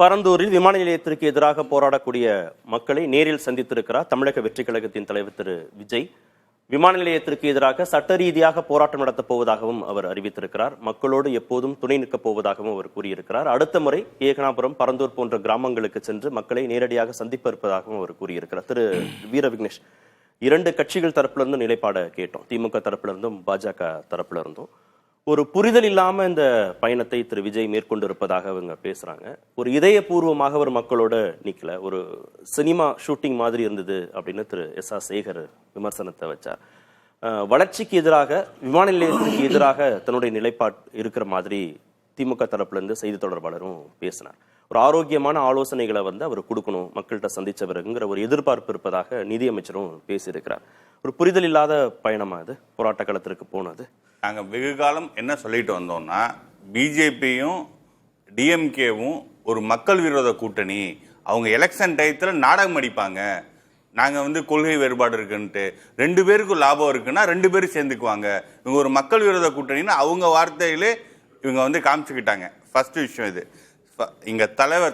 பரந்தூரில் விமான நிலையத்திற்கு எதிராக போராடக்கூடிய மக்களை நேரில் சந்தித்திருக்கிறார் தமிழக வெற்றி கழகத்தின் தலைவர் திரு விஜய். விமான நிலையத்திற்கு எதிராக சட்ட ரீதியாக போராட்டம் நடத்தப் போவதாகவும் அவர் அறிவித்திருக்கிறார். மக்களோடு எப்போதும் துணை நிற்கப் போவதாகவும் அவர் கூறியிருக்கிறார். அடுத்த முறை ஏகனாபுரம், பரந்தூர் போன்ற கிராமங்களுக்கு சென்று மக்களை நேரடியாக சந்திப்ப இருப்பதாகவும் அவர் கூறியிருக்கிறார். திரு வீர விக்னேஷ், இரண்டு கட்சிகள் தரப்பிலிருந்து நிலைப்பாடை கேட்டோம். திமுக தரப்பிலிருந்தும் பாஜக தரப்பிலிருந்தும் ஒரு புரிதல் இல்லாம இந்த பயணத்தை திரு விஜய் மேற்கொண்டிருப்பதாக அவங்க பேசுறாங்க. ஒரு இதயபூர்வமாக ஒரு மக்களோட நிக்கல, ஒரு சினிமா ஷூட்டிங் மாதிரி இருந்தது அப்படின்னு திரு எஸ்.ஆர். சேகர் விமர்சனத்தை வச்சார். வளர்ச்சிக்கு எதிராக, விமான நிலையத்திற்கு எதிராக தன்னுடைய நிலைப்பாடு இருக்கிற மாதிரி திமுக தரப்புல இருந்து செய்தி தொடர்பாளரும் பேசினார். ஒரு ஆரோக்கியமான ஆலோசனைகளை அவர் கொடுக்கணும் மக்கள்கிட்ட சந்திச்சவருங்கிற ஒரு எதிர்பார்ப்பு இருப்பதாக நிதியமைச்சரும் பேசியிருக்கிறார். ஒரு புரிதல் இல்லாத பயணமா இது போராட்ட களத்திற்கு போனது? நாங்கள் வெகு காலம் என்ன சொல்லிட்டு வந்தோம்னா, பிஜேபியும் டிஎம்கேவும் ஒரு மக்கள் விரோத கூட்டணி, அவங்க எலெக்ஷன் டயத்தில் நாடகம் அடிப்பாங்க, நாங்கள் கொள்கை வேறுபாடு இருக்குன்ட்டு, ரெண்டு பேருக்கும் லாபம் இருக்குன்னா ரெண்டு பேரும் சேர்ந்துக்குவாங்க, இவங்க ஒரு மக்கள் விரோத கூட்டணின்னு அவங்க வார்த்தையிலே இவங்க காமிச்சுக்கிட்டாங்க. ஃபர்ஸ்ட் விஷயம் இது. இங்க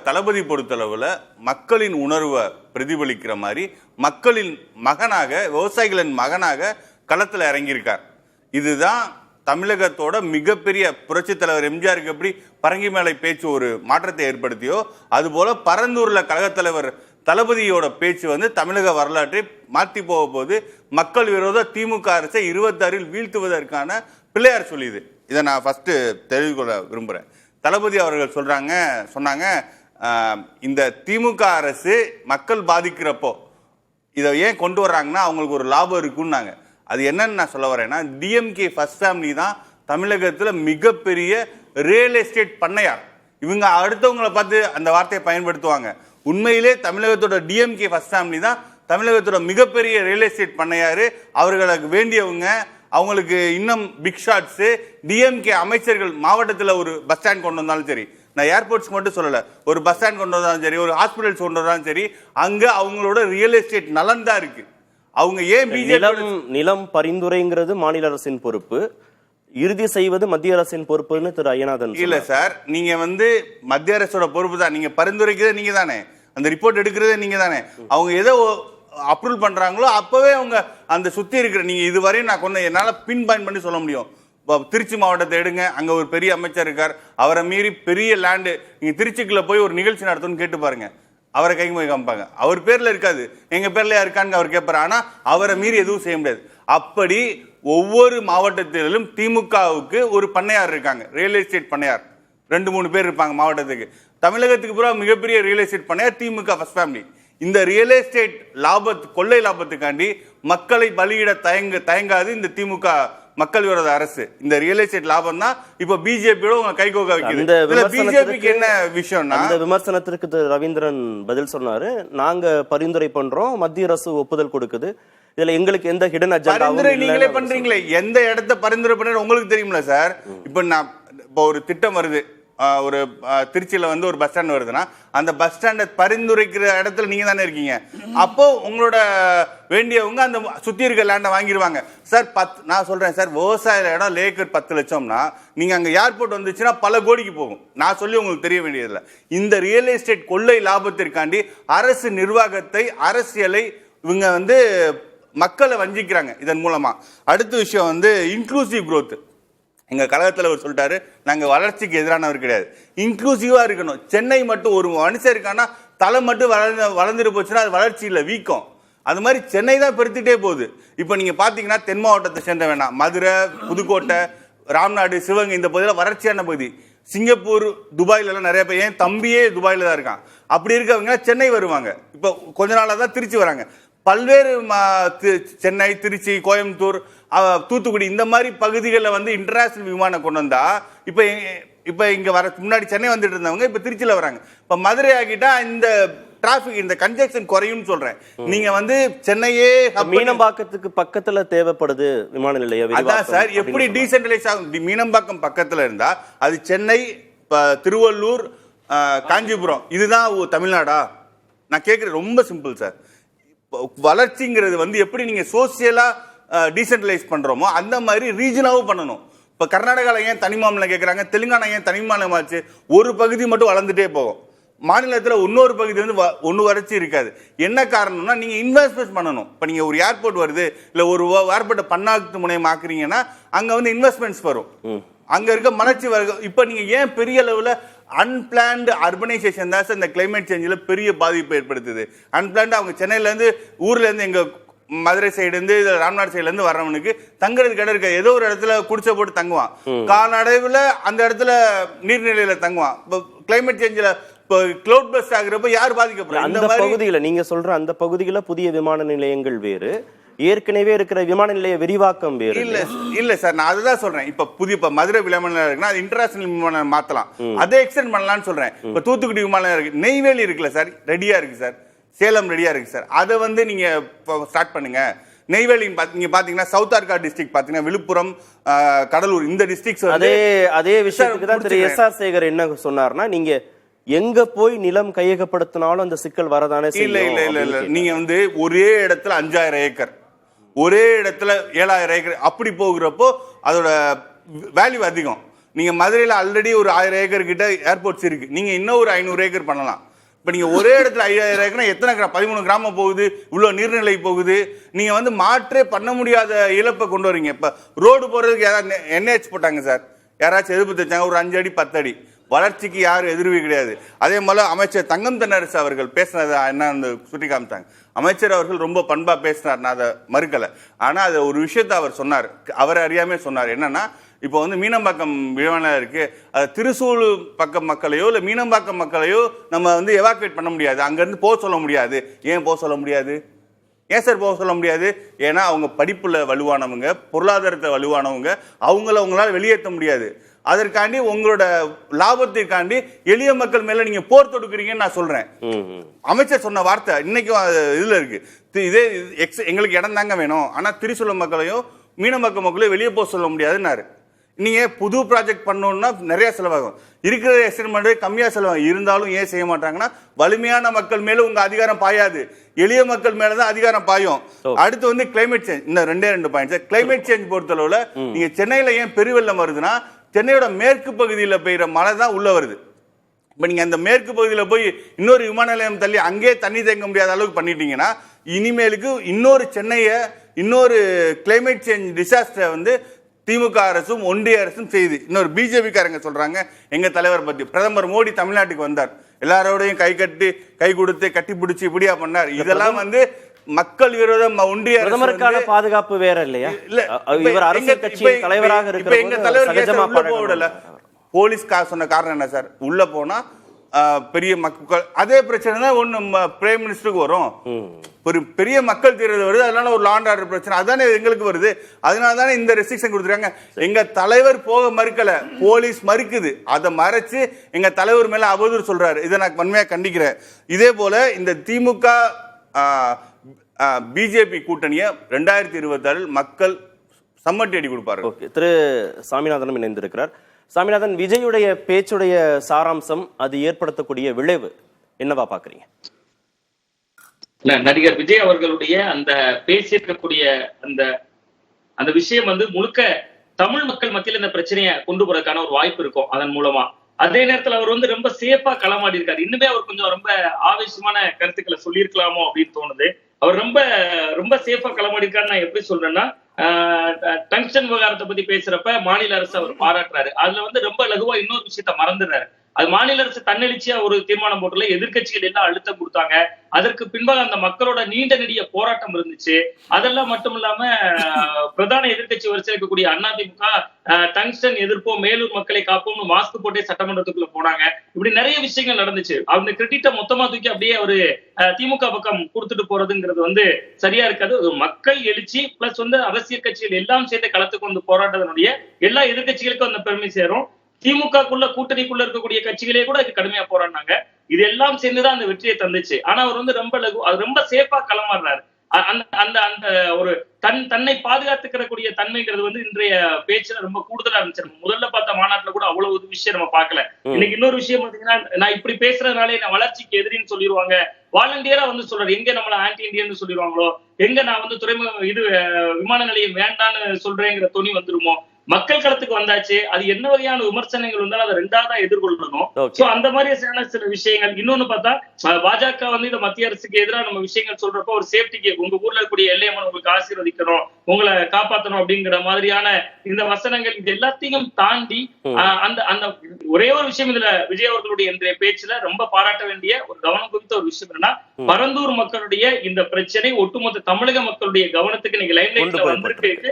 தளபதி பொறுத்தளவில் மக்களின் உணர்வை பிரதிபலிக்கிற மாதிரி மக்களின் மகனாக, விவசாயிகளின் மகனாக களத்தில் இறங்கியிருக்கார். இதுதான் தமிழகத்தோட மிகப்பெரிய புரட்சி தலைவர் எம்ஜிஆருக்கு எப்படி பரங்கி மேலை பேச்சு ஒரு மாற்றத்தை ஏற்படுத்தியோ, அதுபோல பரந்தூர்ல கழக தலைவர் தளபதியோட பேச்சு தமிழக வரலாற்றை மாற்றி போக போது மக்கள் விரோத திமுக அரசை 26 வீழ்த்துவதற்கான பிள்ளையார் சொல்லிது. இதை நான் ஃபர்ஸ்ட் தெரிவிக்கொள்ள விரும்புறேன். தளபதி அவர்கள் சொன்னாங்க, இந்த திமுக அரசு மக்கள் பாதிக்கிறப்போ இதை ஏன் கொண்டு வர்றாங்கன்னா அவங்களுக்கு ஒரு லாபம் இருக்குன்னாங்க. அது என்னன்னு நான் சொல்ல வரேன்னா, டிஎம்கே ஃபர்ஸ்ட் ஃபேமிலி தான் தமிழகத்தில் மிகப்பெரிய ரியல் எஸ்டேட் பண்ணையார். இவங்க அடுத்தவங்களை பார்த்து அந்த வார்த்தையை பயன்படுத்துவாங்க. உண்மையிலே தமிழகத்தோட டிஎம்கே ஃபர்ஸ்ட் ஃபேமிலி தான் தமிழகத்தோட மிகப்பெரிய ரியல் எஸ்டேட் பண்ணையாரு. அவர்களுக்கு வேண்டியவங்க, அவங்களுக்கு இன்னும் பிக் ஷாட்ஸ், டிஎம்கே அமைச்சர்கள் மாவட்டத்தில் ஒரு பஸ் ஸ்டாண்ட் கொண்டு வந்தாலும் சரி, நான் ஏர்போர்ட்ஸ் மட்டும் சொல்லல, ஒரு பஸ் ஸ்டாண்ட் கொண்டு வந்தாலும் சரி, ஒரு ஹாஸ்பிட்டல்ஸ் கொண்டு வந்தாலும் சரி, அங்க அவங்களோட ரியல் எஸ்டேட் நலன் தான் இருக்கு. அவங்க ஏன் நிலம் பரிந்துரைங்கிறது மாநில அரசின் பொறுப்பு, இறுதி செய்வது மத்திய அரசின் பொறுப்புன்னு திரு ஐயநாதன் இல்ல சார். நீங்க மத்திய அரசோட பொறுப்பு தான். நீங்க பரிந்துரைக்கிறதே நீங்க தானே, அந்த ரிப்போர்ட் எடுக்கிறதே நீங்க தானே. அவங்க ஏதோ அப்ரூவல் பண்றாங்களோ அப்பவே அவங்க அந்த சுத்தி இருக்கிற, நீங்க இதுவரையும் நான் கொண்டு என்னால பின் பாயிண்ட் பண்ணி சொல்ல முடியும். திருச்சி மாவட்டத்தை எடுங்க, அங்க ஒரு பெரிய அமைச்சர் இருக்கார், அவரை மீறி பெரிய லேண்டு, நீங்க திருச்சிக்குள்ள போய் ஒரு நிகழ்ச்சி நடத்தணும்னு கேட்டு பாருங்க, அவரை கைக்கு போய் காமிப்பாங்க. அவர் பேர்ல இருக்காது, எங்க பேர்ல இருக்கான்னு அவர் கேட்பாரு. ஆனா அவரை மீறி எதுவும் செய்ய முடியாது. அப்படி ஒவ்வொரு மாவட்டத்திலும் திமுகவுக்கு ஒரு பண்ணையார் இருக்காங்க, ரியல் எஸ்டேட் பண்ணையார் 2-3 பேர் இருப்பாங்க மாவட்டத்துக்கு. தமிழகத்துக்கு பூரா மிகப்பெரிய ரியல் எஸ்டேட் பண்ணையார் திமுக ஃபர்ஸ்ட் ஃபேமிலி. இந்த ரியல் எஸ்டேட் கொள்ளை லாபத்துக்காண்டி மக்களை பலியிட தயங்காது இந்த திமுக மக்கள் விரோத அரசு. இந்த ரியல் எஸ்டேட் லாபம் தான் இப்ப பிஜேபியோட உங்க கைகோக வைக்குது. பிஜேபிக்கு என்ன விஷயம்னா, அந்த விமர்சனத்திற்கு ரவீந்திரன் பதில் சொன்னாரு, நாங்க பரிந்துரை பண்றோம், மத்திய அரசு ஒப்புதல் கொடுக்குது, இதுல எங்களுக்கு எந்த ஹிடன் அஜெண்டா நீங்களே பண்றீங்களே, எந்த இடத்த பரிந்துரை பண்ண உங்களுக்கு தெரியுமில்ல சார். இப்ப ஒரு திட்டம் வருது, ஒரு திருச்சியில ஒரு பஸ் ஸ்டாண்ட் வருதுன்னா, அந்த பஸ் ஸ்டாண்டை பரிந்துரைக்கிற இடத்துல நீங்க தானே இருக்கீங்க. அப்போ உங்களோட வேண்டியவங்க அந்த சுத்தி இருக்க லேண்டை வாங்கிடுவாங்க சார். நான் சொல்றேன் சார், விவசாய இடம் லேக்கர் 10 லட்சம்னா நீங்க அங்க ஏர்போர்ட் வந்துச்சுன்னா பல கோடிக்கு போகும். நான் சொல்லி உங்களுக்கு தெரிய வேண்டியதில்லை. இந்த ரியல் எஸ்டேட் கொள்ளை லாபத்திற்காண்டி அரசு நிர்வாகத்தை, அரசியலை இவங்க மக்களை வஞ்சிக்கிறாங்க இதன் மூலமா. அடுத்த விஷயம் இன்க்ளூசிவ் growth. எங்க கழகத்தில் அவர் சொல்லிட்டாரு, நாங்க வளர்ச்சிக்கு எதிரானவர் கிடையாது, இன்க்ளூசிவா இருக்கணும். சென்னை மட்டும் ஒரு மனுஷன் இருக்கான்னா தலை மட்டும் வளர்ந்துட்டு போச்சுன்னா அது வளர்ச்சி இல்லை, வீக்கம். அது மாதிரி சென்னை தான் பெருத்திட்டே போகுது. இப்போ நீங்க பாத்தீங்கன்னா தென் மாவட்டத்தை சேர்ந்த வேணாம், மதுரை, புதுக்கோட்டை, ராம்நாடு, சிவகங்கை இந்த பகுதியில் வறட்சியான பகுதி. சிங்கப்பூர், துபாயில எல்லாம் நிறைய பேர், என் தம்பியே துபாயில தான் இருக்கான். அப்படி இருக்கவங்க சென்னை வருவாங்க. இப்போ கொஞ்ச நாளாக தான் திருச்சி வராங்க. பல்வேறு சென்னை, திருச்சி, கோயம்புத்தூர், தூத்துக்குடி இந்த மாதிரி பகுதிகளில் இன்டர்நேஷனல் விமானம் கொண்டு வந்தா இப்ப இங்க வர முன்னாடி சென்னை வந்துட்டு இருந்தவங்க இப்ப திருச்சியில வராங்க. இப்ப மதுரை ஆகிட்டா இந்த டிராபிக், இந்த கன்ஜெக்ஷன் குறையும் சொல்றேன். நீங்க சென்னையே மீனம்பாக்கத்துக்கு பக்கத்துல தேவைப்படுது விமான நிலையம். அதான் சார், எப்படி டீசென்ட்ரலைஸ் ஆகும். மீனம்பாக்கம் பக்கத்துல இருந்தா அது சென்னை, திருவள்ளூர், காஞ்சிபுரம், இதுதான் தமிழ்நாடா? நான் கேட்கிறேன், ரொம்ப சிம்பிள் சார். வளர்ச்சிங்கிறது எப்படி நீங்க சோசியலா டீசென்ட்ரலைஸ் பண்றோமோ அந்த மாதிரி ரீஜனாவும் பண்ணணும். இப்ப கர்நாடகால ஏன் தனி மாநிலம் கேட்கறாங்க, தெலுங்கானா ஏன் தனி மாநிலமாச்சு? ஒரு பகுதி மட்டும் வளர்ந்துட்டே போகும். மாநிலத்துல இன்னொரு பகுதி வந்து ஒண்ணு வரைச்சி இருக்காது. என்ன காரணம்னா நீங்க இன்வெஸ்ட்மெண்ட் பண்ணணும். இப்ப நீங்க ஒரு ஏர்போர்ட் வருது, இல்ல ஒரு ஏர்போர்ட்டை பன்னாட்டு முனையம் ஆக்குறீங்கன்னா அங்க வந்து இன்வெஸ்ட்மெண்ட்ஸ் வரும், அங்க இருக்க மலர்ச்சி வரும். இப்ப நீங்க ஏன் பெரிய அளவுல அன்பிளான்டு அர்பனைசேஷன் தான் சார் இந்த கிளைமேட் சேஞ்சில் பெரிய பாதிப்பு ஏற்படுத்துது. அன்பிளான்டு அவங்க சென்னையில இருந்து ஊர்ல இருந்து எங்க மதுரை சைடு இருந்து ராம்நாடு சைடுல இருந்து வர்றவனுக்கு தங்குறதுக்கு இடம் இருக்க, ஏதோ ஒரு இடத்துல குடிசை போட்டு தங்குவான், காலடைவுல அந்த இடத்துல நீர்நிலையில தங்குவான். இப்போ கிளைமேட் சேஞ்சில் இப்போ கிளவுட் பஸ்ட் ஆகுறப்ப யார் பாதிக்கப்படுறாங்க? அந்த பகுதியில் நீங்க சொல்ற அந்த பகுதியில் புதிய விமான நிலையங்கள் வேறு, ஏற்கனவே இருக்கிற விமான நிலைய விரிவாக்கம் வேறு. இல்ல சார், நான் அதுதான் சொல்றேன். இப்ப மதுரை விமான நிலையம் இருக்குன்னா அது இன்டர்நேஷனல் விமானம் மாத்தலாம், அதை எக்ஸ்டெண்ட் பண்ணலாம்னு சொல்றேன். இப்ப தூத்துக்குடி விமான நிலையம் இருக்கு, நெய்வேலி இருக்குல்ல சார், ரெடியா இருக்கு சார், சேலம் ரெடியா இருக்கு சார், அதை வந்து நீங்க ஸ்டார்ட் பண்ணுங்க. நெய்வேலி நீங்க பாத்தீங்கன்னா சவுத் ஆர்காட் டிஸ்ட்ரிக்ட் பாத்தீங்கன்னா விழுப்புரம், கடலூர், இந்த டிஸ்ட்ரிக்ட்ஸ் அதே விஷயத்துக்கு தான் திரு எஸ்.ஆர். சேகர் என்ன சொன்னார்னா, நீங்க எங்க போய் நிலம் கையகப்படுத்தினாலும் அந்த சிக்கல் வரதானே. இல்ல நீங்க வந்து ஒரே இடத்துல 5000 ஏக்கர், ஒரே இடத்துல 7000 ஏக்கர் அப்படி போகிறப்போ அதோட வேல்யூ அதிகம். நீங்க மதுரையில ஆல்ரெடி ஒரு 1000 ஏக்கர் கிட்ட ஏர்போர்ட்ஸ் இருக்கு, நீங்க இன்னும் ஒரு 500 ஏக்கர் பண்ணலாம். இப்ப நீங்க ஒரே இடத்துல 5000 ஏக்கர் எத்தனை 13 கிராமம் போகுது, இவ்வளவு நீர்நிலை போகுது. நீங்க வந்து மாற்றே பண்ண முடியாத இழப்பை கொண்டு வரீங்க. இப்ப ரோடு போறதுக்கு யாராவது NH போட்டாங்க சார், யாராச்சும் எதிர்ப்பு தெரிஞ்சாங்க, ஒரு 5 அடி 10 அடி, வளர்ச்சிக்கு யாரும் எதிர்வு கிடையாது. அதே போல அமைச்சர் தங்கம் தென்னரசு அவர்கள் பேசினது என்ன சுட்டி காமித்தாங்க. அமைச்சர் அவர்கள் ரொம்ப பண்பா பேசினார், நான் அதை மறுக்கல. ஆனா அது ஒரு விஷயத்த அவர் சொன்னார், அவர் அறியாமே சொன்னார். என்னன்னா இப்போ வந்து மீனம்பாக்கம் விமான இருக்கு, அது திருசூல் பக்கம் மக்களையோ இல்ல மீனம்பாக்கம் மக்களையோ நம்ம வந்து எவாக்குவேட் பண்ண முடியாது, அங்க இருந்து போக சொல்ல முடியாது. ஏன் போக சொல்ல முடியாது? ஏன் சார் போக சொல்ல முடியாது? ஏன்னா அவங்க படிப்புல வலுவானவங்க, பொருளாதாரத்தை வலுவானவங்க, அவங்களால வெளியேற்ற முடியாது. அதற்காண்டி உங்களோட லாபத்திற்காண்டி எளிய மக்கள் மேல நீங்க போர் தொடுக்கிறீங்கன்னு நான் சொல்றேன். அமைச்சர் சொன்ன வார்த்தை இன்னைக்கும் இதுல இருக்கு. இதே எங்களுக்கு இடம் தாங்க வேணும், ஆனா திரிசூலம் மக்களையும் மீனம்பாக்கம் மக்களையும் வெளியே போக சொல்ல முடியாதுன்னாரு. நீங்க புது ப்ராஜெக்ட் பண்ணணும்னா நிறைய செலவாகும், இருக்கிற எஸ்டிமேட் கம்மியா செலவாகும். இருந்தாலும் ஏன் செய்ய மாட்டாங்கன்னா வலிமையான மக்கள் மேல உங்க அதிகாரம் பாயாது, எளிய மக்கள் மேலதான் அதிகாரம் பாயும். அடுத்து வந்து கிளைமேட் சேஞ்ச், இந்த 2 பாயிண்ட்ஸ். கிளைமேட் சேஞ்ச் பொறுத்தளவுல நீங்க சென்னையில ஏன் பெருவெள்ளம் வருதுன்னா சென்னையோட மேற்கு பகுதியில் பெய்கிற மழை தான் உள்ள வருது. இப்ப நீங்க அந்த மேற்கு பகுதியில் போய் இன்னொரு விமான நிலையம் தள்ளி அங்கே தண்ணி தேங்க முடியாத அளவுக்கு பண்ணிட்டீங்கன்னா இனிமேலுக்கு இன்னொரு சென்னையை இன்னொரு கிளைமேட் சேஞ்ச் டிசாஸ்டரை வந்து திமுக அரசும் ஒன்றிய அரசும் செய்து. இன்னொரு பிஜேபி காரங்க சொல்றாங்க எங்க தலைவர் பத்தி, பிரதமர் மோடி தமிழ்நாட்டுக்கு வந்தார், எல்லாரோடையும் கை கொடுத்து கட்டி பிடிச்சி இப்படியா பண்ணார். இதெல்லாம் வந்து மக்கள் விரோதம். ஒன்றிய பிரதமருக்கான பாதுகாப்பு வேற இல்லையா? இல்ல இவர் அரசியல் கட்சியின் தலைவராக இருக்கிற எங்க தலைவர் போலீஸ் சொன்ன காரணம் என்ன சார்? உள்ள போனா பெரிய மக்கள் அதே பிரச்சனை தான் ஒண்ணு பிரைம் மினிஸ்டருக்கு வரும். ஒரு பெரிய மக்கள் தீர்வு வருது, அதனால ஒரு லாண்ட் ஆர்டர் பிரச்சனை அதானே எங்களுக்கு வருது. அதனால தானே இந்த ரெஸ்ட்ரிக்ஷன் கொடுத்துருக்காங்க. எங்க தலைவர் போக மறுக்கல, போலீஸ் மறுக்குது, அதை மறைச்சு எங்க தலைவர் மேல அவதூறு சொல்றாரு. இதை நான் வன்மையா கண்டிக்கிறேன். இதே போல இந்த திமுக பிஜேபி கூட்டணியை 2026 மக்கள் சம்மட்டி அடி கொடுப்பாரு. திரு சாமிநாதனும் இணைந்திருக்கிறார். சாமிநாதன், விஜயுடைய பேச்சுடைய சாராம்சம், அது ஏற்படுத்தக்கூடிய விளைவு என்னவா பாக்குறீங்க? இல்ல, நடிகர் விஜய் அவர்களுடைய அந்த பேசியிருக்கக்கூடிய அந்த அந்த விஷயம் வந்து முழுக்க தமிழ் மக்கள் மத்தியில் இந்த பிரச்சனையை கொண்டு போறதுக்கான ஒரு வாய்ப்பு இருக்கும் அதன் மூலமா. அதே நேரத்துல அவர் வந்து ரொம்ப சேஃபா களமாடி இருக்காரு. இன்னுமே அவர் கொஞ்சம் ரொம்ப ஆவேசமான கருத்துக்களை சொல்லியிருக்கலாமோ அப்படின்னு தோணுது. அவர் ரொம்ப ரொம்ப சேஃபா களமாடி இருக்காருன்னு நான் எப்படி சொல்றேன்னா, டங்ஸ்டன் விவகாரத்தை பத்தி பேசுறப்ப மாநில அரசு அவர் பாராட்டுறாரு. அதுல வந்து ரொம்ப லகுவா இன்னொரு விஷயத்த மறந்துடுறாரு. அது மாநில அரசு தன்னெழுச்சியா ஒரு தீர்மானம் போட்டுல எதிர்கட்சிகள் எல்லாம் அழுத்தம் கொடுத்தாங்க. அதற்கு பின்பாக அந்த மக்களோட நீண்ட நெடிய போராட்டம் இருந்துச்சு. அதெல்லாம் மட்டும் இல்லாம பிரதான எதிர்கட்சி வரிசையில் இருக்கக்கூடிய அதிமுக டங்ஸ்டன் எதிர்ப்போம், மேலூர் மக்களை காப்போம்னு மாஸ்க் போட்டே சட்டமன்றத்துக்குள்ள போனாங்க. இப்படி நிறைய விஷயங்கள் நடந்துச்சு. அவங்க கிரெடிட்ட மொத்தமா தூக்கி அப்படியே அவரு திமுக பக்கம் கொடுத்துட்டு போறதுங்கிறது வந்து சரியா இருக்காது. மக்கள் எழுச்சி பிளஸ் வந்து அரசியல் கட்சிகள் எல்லாம் சேர்ந்து களத்துக்கு வந்து போராட்டத்தினுடைய எல்லா எதிர்கட்சிகளுக்கும் அந்த பெருமை சேரும். திமுகக்குள்ள கூட்டணிக்குள்ள இருக்கக்கூடிய கட்சிகளே கூட இது கடுமையா போராடினாங்க. இது எல்லாம் சேர்ந்துதான் அந்த வெற்றியை தந்துச்சு. ஆனா அவர் வந்து ரொம்ப சேஃபா களமாடுறாரு. அந்த அந்த ஒரு தன்னை பாதுகாத்துக்கிறக்கூடிய தன்மைங்கிறது வந்து இன்றைய பேச்சுல ரொம்ப கூடுதலா இருந்துச்சு. முதல்ல பார்த்த மாநாட்டுல கூட அவ்வளவு விஷயம் நம்ம பார்க்கல. இன்னைக்கு இன்னொரு விஷயம் பாத்தீங்கன்னா, நான் இப்படி பேசுறதுனாலே நான் வளர்ச்சிக்கு எதிரின்னு சொல்லிடுவாங்க. வாலண்டியரா வந்து சொல்றாரு, எங்க நம்மள ஆன்டி இந்தியன் சொல்லிடுவாங்களோ, எங்க நான் வந்து துறைமுகம் விமான நிலையம் வேண்டான்னு சொல்றேங்கிற துணி வந்துருமோ. மக்கள் களத்துக்கு வந்தாச்சு, அது என்ன வகையான விமர்சனங்கள் வந்தாலும் அதை ரெண்டாவதா எதிர்கொள்ளணும். Okay. சோ அந்த மாதிரியான சில விஷயங்கள். இன்னொன்னு பார்த்தா பாஜக வந்து இந்த மத்திய அரசுக்கு எதிராக நம்ம விஷயங்கள் சொல்றப்போ ஒரு சேஃப்டிக்கு உங்க ஊர்ல இருக்கக்கூடிய எல்லையம்மன் உங்களுக்கு ஆசீர்வதிக்கணும், உங்களை காப்பாற்றணும் அப்படிங்கிற மாதிரியான இந்த வசனங்கள், இது எல்லாத்தையும் தாண்டி அந்த அந்த ஒரே ஒரு விஷயம் இதுல விஜய் அவர்களுடைய இன்றைய பேச்சுல ரொம்ப பாராட்ட வேண்டிய ஒரு கவனம் குறித்த ஒரு விஷயம் என்னன்னா, பரந்தூர் மக்களுடைய இந்த பிரச்சனை ஒட்டுமொத்த தமிழக மக்களுடைய கவனத்துக்கு நீங்க லைன்லைட்ல வந்திருக்கு.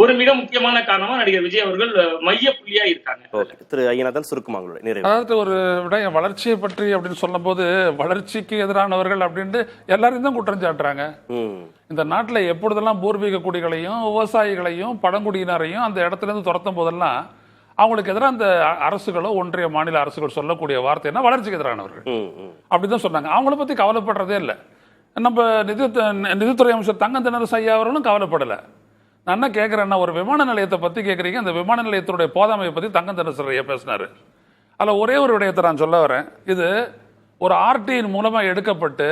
ஒரு மிக முக்கியமான காரணமா நடிகர் விஜய் அவர்கள் மைய புள்ளியா இருக்காங்க. திரு ஐயநாதன் சுருக்கமாக நிறைவு. அதாவது ஒரு விடயம் வளர்ச்சியை பற்றி அப்படின்னு சொல்லும் போது வளர்ச்சிக்கு எதிரானவர்கள் அப்படின்ட்டு எல்லாரையும் தான் குற்றம் சாட்டுறாங்க. இந்த நாட்டுல எப்பொழுதெல்லாம் பூர்வீக குடிகளையும் விவசாயிகளையும் பழங்குடியினரையும் அந்த இடத்துல இருந்து துரத்தும் போதெல்லாம் அவங்களுக்கு எதிராக அந்த அரசுகளோ ஒன்றிய மாநில அரசுகள் சொல்லக்கூடிய வார்த்தைன்னா வளர்ச்சிக்கு எதிரானவர்கள் அப்படிதான் சொன்னாங்க. அவங்கள பத்தி கவலைப்படுறதே இல்லை. நம்ம நிதித்துறை அமைச்சர் தங்கம் தென்னரசு ஐயா அவர்களும் கவலைப்படலை. நான் என்ன கேட்கிறேன்னா, ஒரு விமான நிலையத்தை பத்தி கேட்குறீங்க, அந்த விமான நிலையத்துடைய போதாமையை பத்தி தங்கம் தென்னரசு ஐயா பேசினாரு. அதில் ஒரே ஒரு விடயத்தை நான் சொல்ல வரேன். இது ஒரு ஆர்டியின் மூலமா எடுக்கப்பட்டு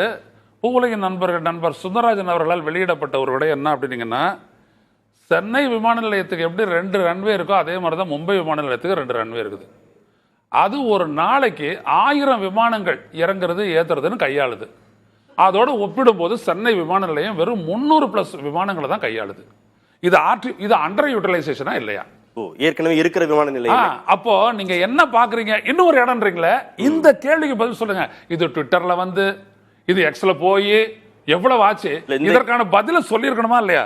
பூவுலகின் நண்பர் சுந்தரராஜன் அவர்களால் வெளியிடப்பட்ட ஒரு விடயம் என்ன அப்படின்னீங்கன்னா, சென்னை விமான நிலையத்துக்கு எப்படி 2 ரன்வே இருக்கோ அதே மாதிரி தான் மும்பை விமான நிலையத்துக்கு 2 ரன்வே இருக்குது. அது ஒரு நாளைக்கு 1000 விமானங்கள் இறங்குறது ஏத்துறதுன்னு கையாளுது. அதோடு ஒப்பிடும் போது சென்னை விமான நிலையம் வெறும் 300+ விமானங்களை தான் கையாளுது. இது அண்டர் யூட்டிலைசேஷனா இல்லையா? ஏற்கனவே இருக்கிற விமான நிலையம். அப்போ நீங்க என்ன பாக்குறீங்க? இன்னொரு இடம்ன்றீங்களே, இந்த கேள்விக்கு பதில் சொல்லுங்க. இது ட்விட்டர்ல வந்து, இது எக்ஸ்ல போய் எவ்வளவு ஆச்சு? இதற்கான பதில சொல்லியிருக்கணுமா இல்லையா?